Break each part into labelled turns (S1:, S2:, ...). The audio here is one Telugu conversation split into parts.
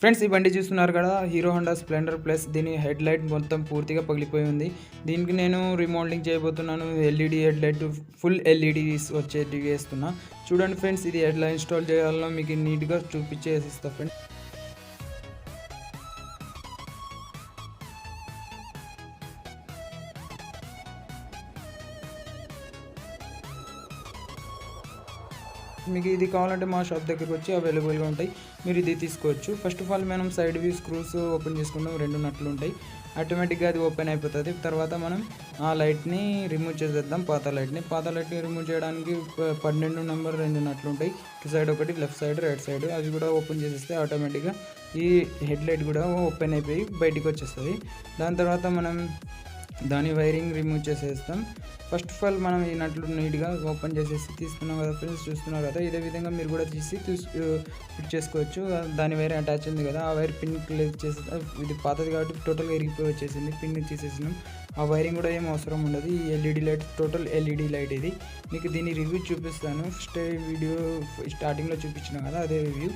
S1: ఫ్రెండ్స్ ఈ బండి చూస్తున్నారు కదా, హీరో హోండా స్ప్లెండర్ ప్లస్. దీని హెడ్ లైట్ మొత్తం పూర్తిగా పగిలిపోయి ఉంది. దీనికి నేను రీమోడలింగ్ చేయబోతున్నాను. LED head light, full LEDs వచ్చేటివి వేస్తున్నా. చూడండి ఫ్రెండ్స్, ఇది ఎట్లా ఇన్స్టాల్ చేయాలో మీకు నీట్గా చూపించేసిస్తా ఫ్రెండ్స్. మీకు ఇది కావాలంటే మా షాప్ దగ్గరికి వచ్చి అవైలబుల్గా ఉంటాయి, మీరు ఇది తీసుకోవచ్చు. ఫస్ట్ ఆఫ్ ఆల్ మనం సైడ్ వ్యూ స్క్రూస్ ఓపెన్ చేసుకుంటాం, 2 నట్లు ఉంటాయి. ఆటోమేటిక్గా అది ఓపెన్ అయిపోతుంది. తర్వాత మనం ఆ లైట్ని రిమూవ్ చేసేద్దాం, పాత లైట్ని రిమూవ్ చేయడానికి 12 నెంబర్ 2 నట్లు ఉంటాయి. ఇటు సైడ్ ఒకటి, లెఫ్ట్ సైడ్, రైట్ సైడ్. అవి కూడా ఓపెన్ చేసేస్తే ఆటోమేటిక్గా ఈ హెడ్ లైట్ కూడా ఓపెన్ అయిపోయి బయటికి వచ్చేస్తుంది. దాని తర్వాత మనం దాని వైరింగ్ రిమూవ్ చేసేస్తాం. ఫస్ట్ ఆఫ్ ఆల్ మనం ఈ నట్లు నీట్గా ఓపెన్ చేసేసి తీసుకున్నాం కదా ఫ్రెండ్స్, చూస్తున్నారు కదా. ఇదే విధంగా మీరు కూడా తీసి ఫిట్ చేసుకోవచ్చు. దాని వైర్ అటాచ్ ఉంది కదా, ఆ వైర్ పిన్ క్లిక్ చేసి, ఇది పాతది కాబట్టి టోటల్గా ఇరిగిపోయి వచ్చేసింది, పిన్ తీసేసినాం. ఆ వైరింగ్ కూడా ఏం అవసరం ఉండదు. ఈ LED light total LED light ఇది. మీకు దీని రివ్యూ చూపిస్తాను. ఫస్ట్ వీడియో స్టార్టింగ్లో చూపించిన కదా, అదే రివ్యూ.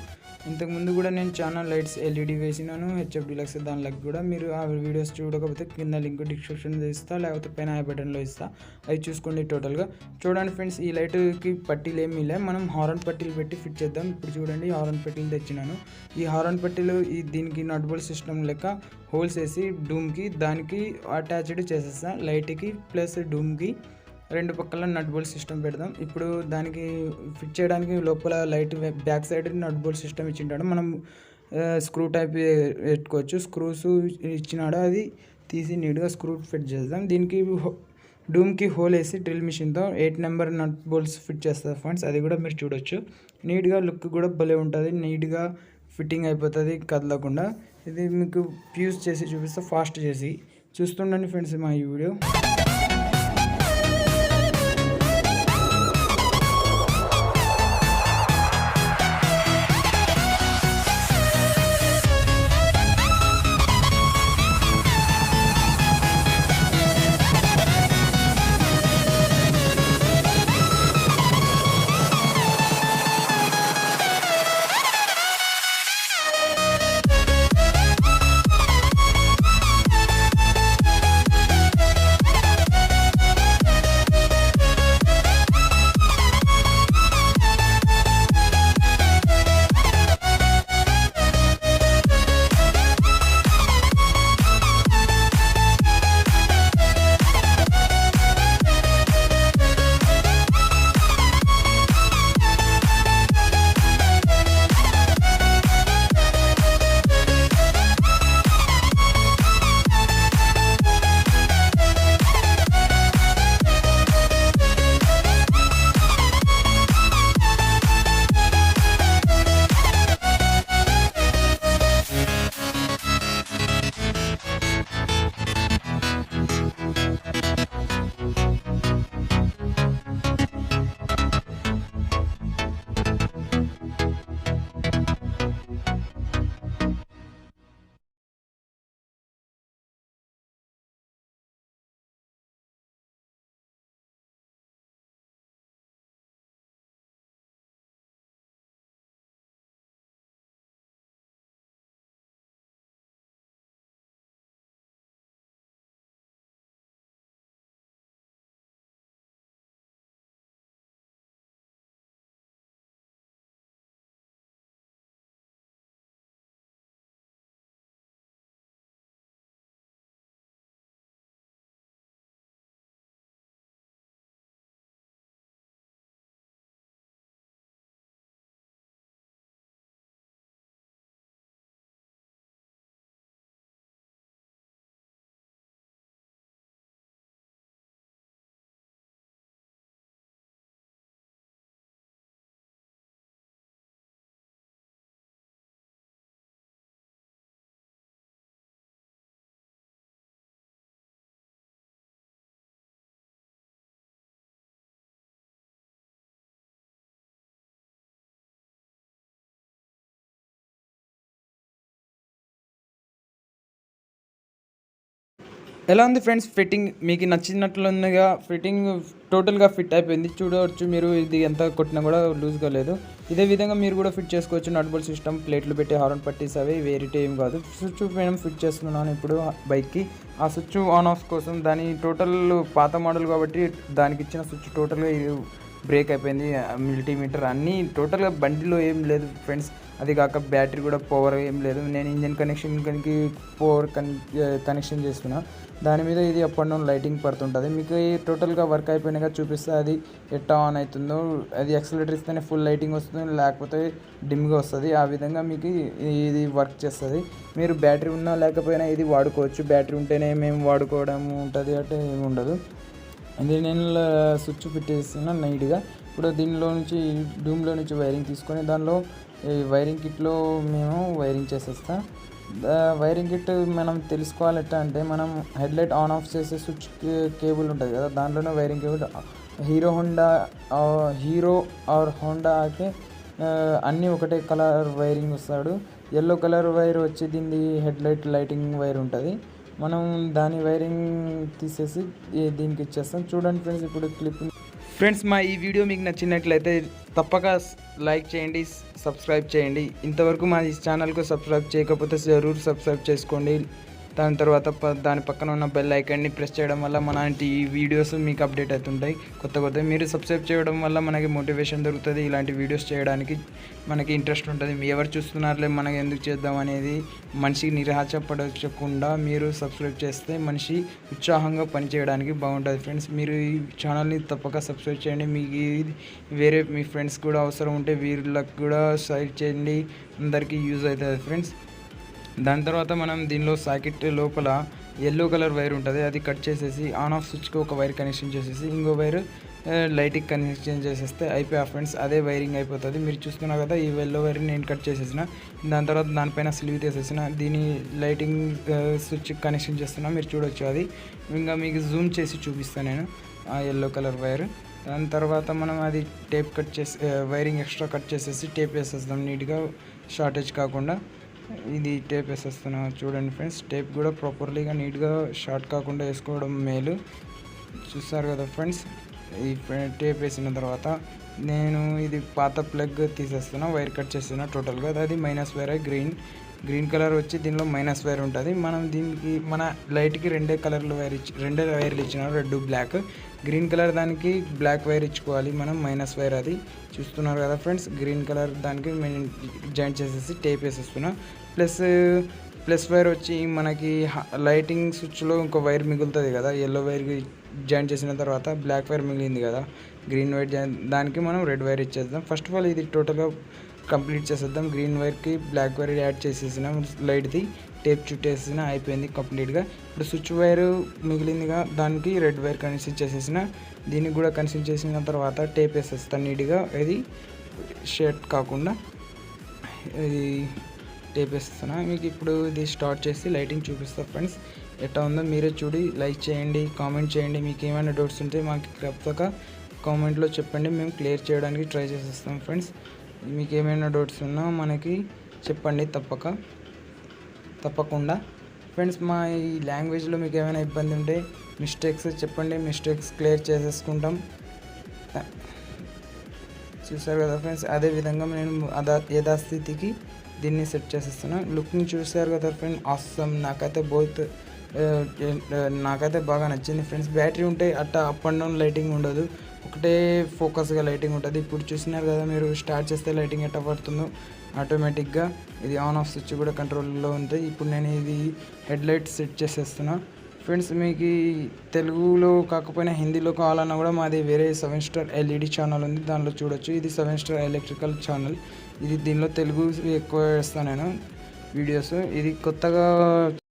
S1: ఇంతకుముందు కూడా నేను చాలా లైట్స్ ఎల్ఈడి వేసినాను, హెచ్ఎఫ్ డిలక్స్. దానిలోకి కూడా మీరు ఆ వీడియోస్ చూడకపోతే కింద లింక్ డిస్క్రిప్షన్లో ఇస్తా, లేకపోతే పైన ఐ బటన్లో ఇస్తా, అవి చూసుకోండి. టోటల్గా చూడండి ఫ్రెండ్స్, ఈ లైట్కి పట్టీలు ఏమీ లే, మనం హారన్ పట్టీలు పెట్టి ఫిట్ చేద్దాం. ఇప్పుడు చూడండి, హారన్ పట్టీలు తెచ్చినాను. ఈ హారన్ పట్టీలు దీనికి నట్ బోల్ట్ సిస్టమ్ లెక్క హోల్స్ వేసి డూమ్కి దానికి అటాచ్డ్ చేసేస్తా. లైట్కి ప్లస్ డూమ్కి 2 పక్కల నట్ బోల్ట్ సిస్టమ్ పెడదాం. ఇప్పుడు దానికి ఫిట్ చేయడానికి లోపల light back side nut bolt system ఇచ్చింటాడు. మనం స్క్రూ టైప్ పెట్టుకోవచ్చు. స్క్రూస్ ఇచ్చినాడు, అది తీసి నీట్గా స్క్రూ ఫిట్ చేద్దాం. దీనికి డూమ్కి హోల్ వేసి డ్రిల్ మిషన్తో 8 నెంబర్ నట్ బోల్ట్స్ ఫిట్ చేస్తారు ఫ్రెండ్స్. అది కూడా మీరు చూడొచ్చు. నీట్గా లుక్ కూడా భలే ఉంటుంది, నీట్గా ఫిట్టింగ్ అయిపోతుంది కదలకుండా. ఇది మీకు ఫ్యూజ్ చేసి చూపిస్తే ఫాస్ట్ చేసి చూస్తుండండి ఫ్రెండ్స్ మా ఈ వీడియో. ఎలా ఉంది ఫ్రెండ్స్ ఫిట్టింగ్? మీకు నచ్చినట్లుందిగా? ఫిట్టింగ్ టోటల్గా ఫిట్ అయిపోయింది. చూడవచ్చు మీరు, ఇది ఎంత కొట్టినా కూడా లూజ్గా లేదు. ఇదే విధంగా మీరు కూడా ఫిట్ చేసుకోవచ్చు. నట్ బోల్ట్ సిస్టమ్, ప్లేట్లు పెట్టి హార్న్ పట్టీస్ అవి వేరేటి ఏం కాదు. స్విచ్ నేను ఫిట్ చేస్తున్నాను ఇప్పుడు బైక్కి. ఆ స్విచ్ ఆన్ ఆఫ్ కోసం దాని టోటల్ పాత మోడల్ కాబట్టి దానికి ఇచ్చిన స్విచ్ టోటల్గా బ్రేక్ అయిపోయింది. మల్టీమీటర్ అన్నీ టోటల్గా బండిలో ఏం లేదు ఫ్రెండ్స్. అది కాక బ్యాటరీ కూడా పవర్ ఏం లేదు. నేను ఇంజన్ కనెక్షన్కి పవర్ కనెక్షన్ చేస్తున్నా. దాని మీద ఇది అప్ అండ్ డౌన్ లైటింగ్ పడుతుంటుంది. మీకు టోటల్గా వర్క్ అయిపోయినాక చూపిస్తే అది ఎట్టా ఆన్ అవుతుందో. అది యాక్సిలరేటర్ ఇస్తేనే ఫుల్ లైటింగ్ వస్తుంది, లేకపోతే డిమ్గా వస్తుంది. ఆ విధంగా మీకు ఇది వర్క్ చేస్తుంది. మీరు బ్యాటరీ ఉన్నా లేకపోయినా ఇది వాడుకోవచ్చు. బ్యాటరీ ఉంటేనే మేము వాడుకోవడం ఉంటుంది అంటే ఏమి ఉండదు. ఇది నేను స్విచ్ పెట్టేసిన నీట్గా. ఇప్పుడు దీనిలో నుంచి డూమ్లో నుంచి వైరింగ్ తీసుకొని దానిలో వైరింగ్ కిట్లో మేము వైరింగ్ చేసేస్తాం. వైరింగ్ కిట్ మనం తెలుసుకోవాలంటే అంటే మనం హెడ్లైట్ ఆన్ ఆఫ్ చేసే స్విచ్ కేబుల్ ఉంటుంది కదా, దాంట్లోనే wiring cable. Hero or Honda అయితే అన్నీ ఒకటే కలర్ వైరింగ్ వస్తాడు. ఎల్లో కలర్ వైర్ వచ్చి దీన్ని హెడ్లైట్ లైటింగ్ వైర్ ఉంటుంది. మనం దాని వైరింగ్ తీసేసి దీనికి ఇచ్చేస్తాం. చూడండి ఫ్రెండ్స్ ఇప్పుడు క్లిప్. ఫ్రెండ్స్ మా ఈ వీడియో మీకు నచ్చినట్లయితే తప్పక లైక్ చేయండి, సబ్స్క్రైబ్ చేయండి. ఇంతవరకు మా ఈ ఛానల్కు సబ్స్క్రైబ్ చేయకపోతే జరూర్ సబ్స్క్రైబ్ చేసుకోండి. దాని తర్వాత దాని పక్కన ఉన్న బెల్ ఐకాన్ని ప్రెస్ చేయడం వల్ల మనలాంటి వీడియోస్ మీకు అప్డేట్ అవుతుంటాయి కొత్త. మీరు సబ్స్క్రైబ్ చేయడం వల్ల మనకి మోటివేషన్ దొరుకుతుంది. ఇలాంటి వీడియోస్ చేయడానికి మనకి ఇంట్రెస్ట్ ఉంటుంది. ఎవరు చూస్తున్నారులే మనకి ఎందుకు చేద్దాం అనేది మనిషికి నిరాశపడకుండా మీరు సబ్స్క్రైబ్ చేస్తే మనిషి ఉత్సాహంగా పనిచేయడానికి బాగుంటుంది ఫ్రెండ్స్. మీరు ఈ ఛానల్ని తప్పక సబ్స్క్రైబ్ చేయండి. మీకు వేరే మీ ఫ్రెండ్స్ కూడా అవసరం ఉంటే వీళ్ళకి కూడా షేర్ చేయండి. అందరికీ యూజ్ అవుతుంది ఫ్రెండ్స్. దాని తర్వాత మనం దీనిలో సాకెట్ లోపల ఎల్లో కలర్ వైర్ ఉంటుంది, అది కట్ చేసేసి ఆన్ ఆఫ్ స్విచ్కి ఒక వైర్ కనెక్షన్ చేసేసి ఇంకో వైర్ లైట్కి కనెక్షన్ చేసేస్తే అయిపోయా ఫ్రెండ్స్. అదే వైరింగ్ అయిపోతుంది. మీరు చూస్తున్నారు కదా, ఈ ఎల్లో వైర్ నేను కట్ చేసేసిన. దాని తర్వాత దానిపైన స్లీవ్ తీసేసిన, దీని లైటింగ్ స్విచ్ కనెక్షన్ చేస్తున్నా. మీరు చూడొచ్చు. అది ఇంకా మీకు జూమ్ చేసి చూపిస్తాను నేను ఆ ఎల్లో కలర్ వైర్. దాని తర్వాత మనం అది టేప్ కట్ చేసి వైరింగ్ ఎక్స్ట్రా కట్ చేసేసి టేప్ వేసేస్తాం నీట్గా, షార్టేజ్ కాకుండా. ఇది టేప్ వేసేస్తున్నా చూడండి ఫ్రెండ్స్. టేప్ కూడా ప్రాపర్లీగా నీట్గా షార్ట్ కాకుండా వేసుకోవడం మేలు. చూస్తారు కదా ఫ్రెండ్స్. ఈ టేప్ వేసిన తర్వాత నేను ఇది పాత ప్లగ్ తీసేస్తున్నా, వైర్ కట్ చేస్తున్నా టోటల్గా. అది మైనస్ వైర్ గ్రీన్ కలర్ వచ్చి దీనిలో మైనస్ వైర్ ఉంటుంది. మనం దీనికి మన లైట్కి రెండే వైర్లు ఇచ్చినారు, రెడ్ బ్లాక్. గ్రీన్ కలర్ దానికి బ్లాక్ వైర్ ఇచ్చుకోవాలి మనం, మైనస్ వైర్. అది చూస్తున్నారు కదా ఫ్రెండ్స్. గ్రీన్ కలర్ దానికి జాయింట్ చేసేసి టేప్ వేసేస్తున్నా. ప్లస్ వైర్ వచ్చి మనకి లైటింగ్ స్విచ్లో ఇంకో వైర్ మిగులుతుంది కదా, ఎల్లో వైర్కి జాయింట్ చేసిన తర్వాత బ్లాక్ వైర్ మిగిలింది కదా, గ్రీన్ వైర్ దానికి మనం రెడ్ వైర్ ఇచ్చేద్దాం. ఫస్ట్ ఆఫ్ ఆల్ ఇది టోటల్గా కంప్లీట్ చేసేద్దాం. గ్రీన్ వైర్కి బ్లాక్ వైర్ యాడ్ చేసేసినాం, లైట్ది టేప్ చుట్టేసిన, అయిపోయింది కంప్లీట్గా. ఇప్పుడు స్విచ్ వైర్ మిగిలిందిగా, దానికి రెడ్ వైర్ కనెక్షన్ చేసేసిన. దీనికి కూడా కనెక్షన్ చేసిన తర్వాత టేప్ వేసేస్తాను నీట్గా, ఇది షేట్ కాకుండా ఇది టేప్ వేస్తున్నా. మీకు ఇప్పుడు ఇది స్టార్ట్ చేసి లైటింగ్ చూపిస్తా ఫ్రెండ్స్. ఎట్లా ఉందో మీరే చూడి లైక్ చేయండి, కామెంట్ చేయండి. మీకు ఏమైనా డౌట్స్ ఉంటే మాకు తప్పక కామెంట్లో చెప్పండి, మేము క్లియర్ చేయడానికి ట్రై చేసేస్తాం ఫ్రెండ్స్. మీకు ఏమైనా డౌట్స్ ఉన్నా మనకి చెప్పండి తప్పకుండా ఫ్రెండ్స్. మా ఈ లాంగ్వేజ్లో మీకు ఏమైనా ఇబ్బంది ఉంటే మిస్టేక్స్ చెప్పండి, మిస్టేక్స్ క్లియర్ చేసేసుకుంటాం. చూసారు కదా ఫ్రెండ్స్. అదేవిధంగా నేను యథాస్థితికి దీన్ని సెట్ చేసేస్తున్నా. లుకింగ్ చూసారు కదా ఫ్రెండ్స్, ఆసమ్. నాకైతే బాగా నచ్చింది ఫ్రెండ్స్. బ్యాటరీ ఉంటే అట్టా అప్ అండ్ డౌన్ లైటింగ్ ఉండదు, ఒకటే ఫోకస్గా లైటింగ్ ఉంటుంది. ఇప్పుడు చూసినారు కదా మీరు, స్టార్ట్ చేస్తే లైటింగ్ ఎట్లా పడుతుందో ఆటోమేటిక్గా. ఇది ఆన్ ఆఫ్ స్విచ్ కూడా కంట్రోల్లో ఉంది. ఇప్పుడు నేను ఇది హెడ్లైట్ సెట్ చేసేస్తున్నా ఫ్రెండ్స్. మీకు తెలుగులో కాకపోయినా హిందీలో కావాలన్నా కూడా మాది వేరే 7 స్టార్ ఎల్ఈడి ఛానల్ ఉంది, దానిలో చూడొచ్చు. ఇది 7 స్టార్ ఎలక్ట్రికల్ ఛానల్. దీనిలో తెలుగు ఎక్కువ వేస్తాను నేను వీడియోస్. ఇది కొత్తగా